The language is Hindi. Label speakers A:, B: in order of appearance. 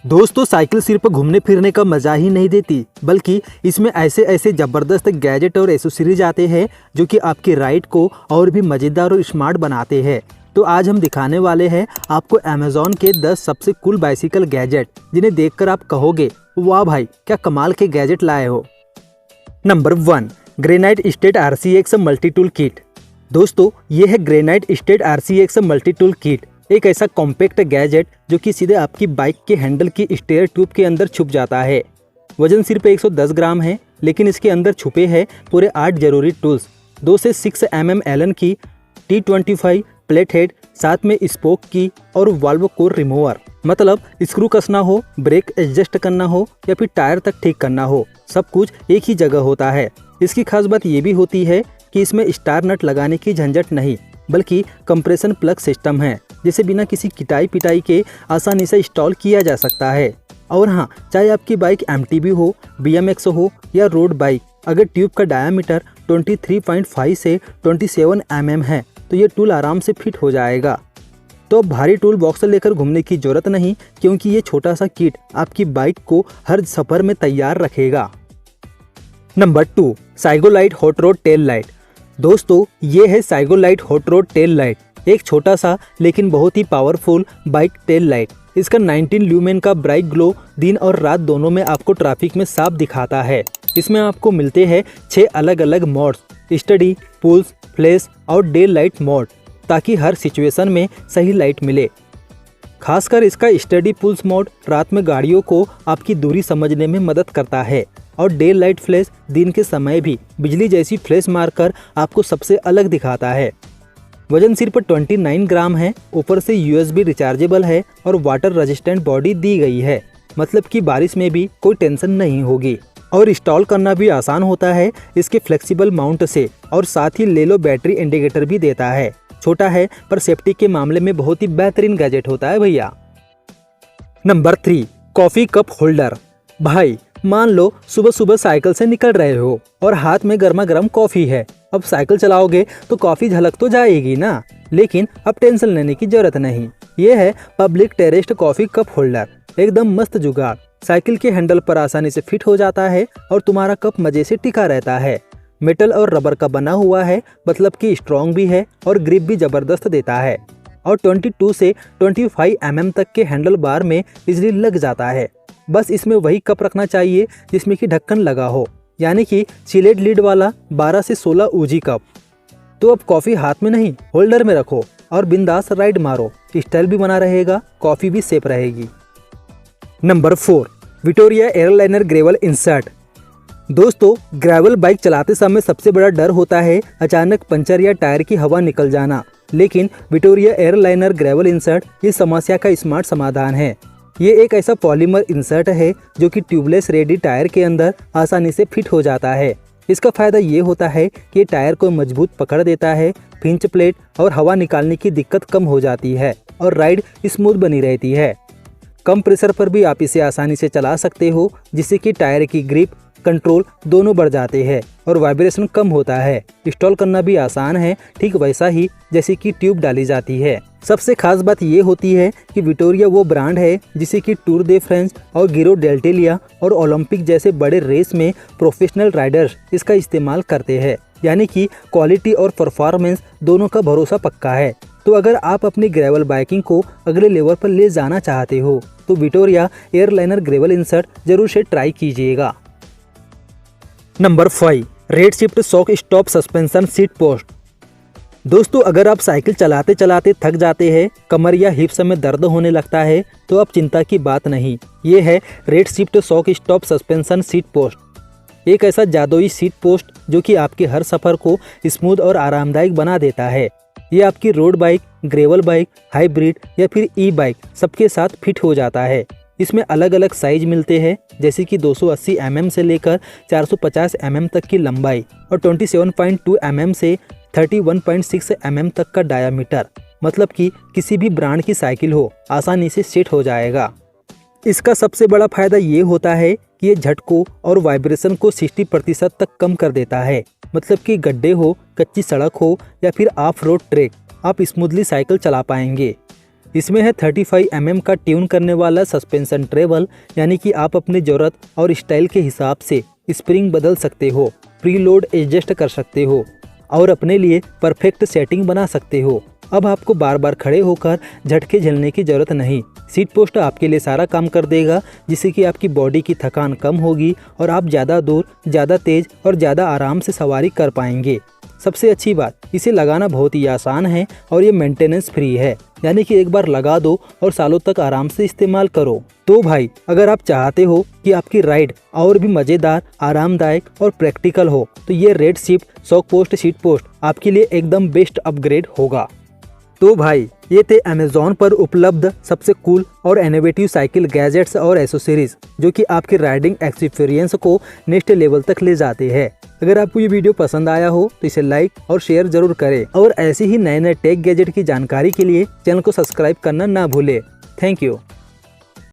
A: दोस्तों साइकिल सिर्फ घूमने फिरने का मजा ही नहीं देती, बल्कि इसमें ऐसे ऐसे जबरदस्त गैजेट और एसेसरीज आते हैं जो कि आपकी राइड को और भी मजेदार और स्मार्ट बनाते हैं। तो आज हम दिखाने वाले हैं आपको अमेज़न के 10 सबसे कूल बाइसिकल गैजेट, जिन्हें देखकर आप कहोगे वाह भाई क्या कमाल के गैजेट लाए हो। Number 1, granite state RCX multi tool kit. दोस्तों ये है granite state RCX multi tool kit, एक ऐसा कॉम्पैक्ट गैजेट जो कि सीधे आपकी बाइक के हैंडल की स्टेयर ट्यूब के अंदर छुप जाता है। वजन सिर्फ 110 ग्राम है, लेकिन इसके अंदर छुपे हैं पूरे 8 जरूरी टूल्स। 2 से 6 mm एलन की T25 प्लेट हेड, साथ में स्पोक की और वाल्व कोर रिमूवर। मतलब स्क्रू कसना हो, ब्रेक एडजस्ट करना हो या फिर टायर तक ठीक करना हो, सब कुछ एक ही जगह होता है। इसकी खास बात ये भी होती है कि इसमें स्टार नट लगाने की झंझट नहीं, बल्कि कंप्रेशन प्लग सिस्टम है, जिसे बिना किसी किटाई पिटाई के आसानी से इंस्टॉल किया जा सकता है। और हाँ, चाहे आपकी बाइक MTB हो, BMX हो या रोड बाइक, अगर ट्यूब का डायामीटर 23.5 से 27 mm है तो ये टूल आराम से फिट हो जाएगा। तो अब भारी टूल बॉक्स लेकर घूमने की जरूरत नहीं, क्योंकि ये छोटा सा किट आपकी बाइक को हर सफर में तैयार रखेगा। Number 2, Cygolite hot rod tail light. दोस्तों ये है Cygolite hot rod tail light, एक छोटा सा लेकिन बहुत ही पावरफुल बाइक टेल लाइट। इसका 19 ल्यूमेन का ब्राइट ग्लो दिन और रात दोनों में आपको ट्रैफिक में साफ दिखाता है। इसमें आपको मिलते हैं 6 अलग अलग मोड्स, स्टडी, पुल्स, फ्लैश और डे लाइट मोड, ताकि हर सिचुएशन में सही लाइट मिले। खासकर इसका स्टडी पुल्स मोड रात में गाड़ियों को आपकी दूरी समझने में मदद करता है, और डे लाइट फ्लैश दिन के समय भी बिजली जैसी फ्लैश मारकर आपको सबसे अलग दिखाता है। वजन सिर्फ 29 ग्राम है, ऊपर से USB रिचार्जेबल है और वाटर रेजिस्टेंट बॉडी दी गई है, मतलब कि बारिश में भी कोई टेंशन नहीं होगी। और इंस्टॉल करना भी आसान होता है इसके फ्लेक्सिबल माउंट से, और साथ ही ले लो बैटरी इंडिकेटर भी देता है। छोटा है पर सेफ्टी के मामले में बहुत ही बेहतरीन गैजेट होता है भैया। Number 3, coffee cup holder. भाई मान लो सुबह सुबह साइकिल से निकल रहे हो और हाथ में गर्मा गर्म कॉफी है। अब साइकिल चलाओगे तो कॉफी झलक तो जाएगी ना, लेकिन अब टेंशन लेने की जरूरत नहीं। ये है पब्लिक टेरेस्ट कॉफी कप होल्डर, एकदम मस्त जुगाड़। साइकिल के हैंडल पर आसानी से फिट हो जाता है और तुम्हारा कप मजे से टिका रहता है। मेटल और रबर का बना हुआ है, मतलब कि स्ट्रॉन्ग भी है और ग्रिप भी जबरदस्त देता है। और 22 से 25 mm तक के हैंडल बार में इजीली लग जाता है। बस इसमें वही कप रखना चाहिए जिसमें कि ढक्कन लगा हो, यानी कि सिलेट लीड वाला 12 से 16 ऊजी कप। तो अब कॉफी हाथ में नहीं, होल्डर में रखो और बिंदास राइड मारो। स्टाइल भी बना रहेगा, कॉफी भी सेफ रहेगी। Number 4, Victoria airliner gravel insert. दोस्तों ग्रेवल बाइक चलाते समय सबसे बड़ा डर होता है अचानक पंचर या टायर की हवा निकल जाना, लेकिन विक्टोरिया एयरलाइनर ग्रेवल इंसर्ट इस समस्या का स्मार्ट समाधान है। ये एक ऐसा पॉलीमर इंसर्ट है जो कि ट्यूबलेस रेडी टायर के अंदर आसानी से फिट हो जाता है। इसका फायदा ये होता है कि टायर को मजबूत पकड़ देता है, पिंच प्लेट और हवा निकालने की दिक्कत कम हो जाती है और राइड स्मूथ बनी रहती है। कम प्रेशर पर भी आप इसे आसानी से चला सकते हो, जिससे कि टायर की ग्रिप, कंट्रोल दोनों बढ़ जाते हैं और वाइब्रेशन कम होता है। इंस्टॉल करना भी आसान है, ठीक वैसा ही जैसे कि ट्यूब डाली जाती है। सबसे खास बात ये होती है कि विक्टोरिया वो ब्रांड है जिसे कि टूर दे फ्रांस और गिरो डेल्टेलिया और ओलंपिक जैसे बड़े रेस में प्रोफेशनल राइडर्स इसका इस्तेमाल करते हैं, यानी कि क्वालिटी और परफॉर्मेंस दोनों का भरोसा पक्का है। तो अगर आप अपनी ग्रेवल बाइकिंग को अगले लेवल पर ले जाना चाहते हो तो विक्टोरिया एयरलाइनर ग्रेवल इंसर्ट जरूर से ट्राई कीजिएगा। Number 5, red shift shock stop suspension seat post. दोस्तों अगर आप साइकिल चलाते चलाते थक जाते हैं, कमर या हिप्स में दर्द होने लगता है, तो अब चिंता की बात नहीं। ये है red shift shock stop suspension seat post, एक ऐसा जादुई सीट पोस्ट जो कि आपके हर सफ़र को स्मूथ और आरामदायक बना देता है। ये आपकी road bike, gravel bike, hybrid या फिर ई-बाइक सबके साथ फिट हो जाता है। इसमें अलग अलग साइज मिलते हैं, जैसे कि 280 mm से लेकर 450 mm तक की लंबाई और 27.2 mm से 31.6 mm तक का डायामीटर, मतलब कि किसी भी ब्रांड की साइकिल हो आसानी से सेट हो जाएगा। इसका सबसे बड़ा फायदा ये होता है कि ये झटकों और वाइब्रेशन को 60% तक कम कर देता है, मतलब कि गड्ढे हो, कच्ची सड़क हो या फिर ऑफ रोड ट्रैक, आप स्मूथली साइकिल चला पाएंगे। इसमें है 35 mm का ट्यून करने वाला सस्पेंशन ट्रेवल, यानी कि आप अपनी ज़रूरत और स्टाइल के हिसाब से स्प्रिंग बदल सकते हो, प्रीलोड एडजस्ट कर सकते हो और अपने लिए परफेक्ट सेटिंग बना सकते हो। अब आपको बार बार खड़े होकर झटके झेलने की ज़रूरत नहीं। सीट पोस्ट आपके लिए सारा काम कर देगा, जिससे कि आपकी बॉडी की थकान कम होगी और आप ज़्यादा दूर, ज़्यादा तेज़ और ज़्यादा आराम से सवारी कर पाएंगे। सबसे अच्छी बात, इसे लगाना बहुत ही आसान है और ये मेंटेनेंस फ्री है, यानी कि एक बार लगा दो और सालों तक आराम से इस्तेमाल करो। तो भाई, अगर आप चाहते हो कि आपकी राइड और भी मज़ेदार, आरामदायक और प्रैक्टिकल हो, तो ये red shift shock post seat post आपके लिए एकदम बेस्ट अपग्रेड होगा। तो भाई, ये थे अमेज़ॉन पर उपलब्ध सबसे कूल और इनोवेटिव साइकिल गैजेट्स और एसेसरीज, जो कि आपकी राइडिंग एक्सपीरियंस को नेक्स्ट लेवल तक ले जाते हैं। अगर आपको ये वीडियो पसंद आया हो तो इसे लाइक और शेयर जरूर करें और ऐसे ही नए नए टेक गैजेट की जानकारी के लिए चैनल को सब्सक्राइब करना ना भूलें। Thank you.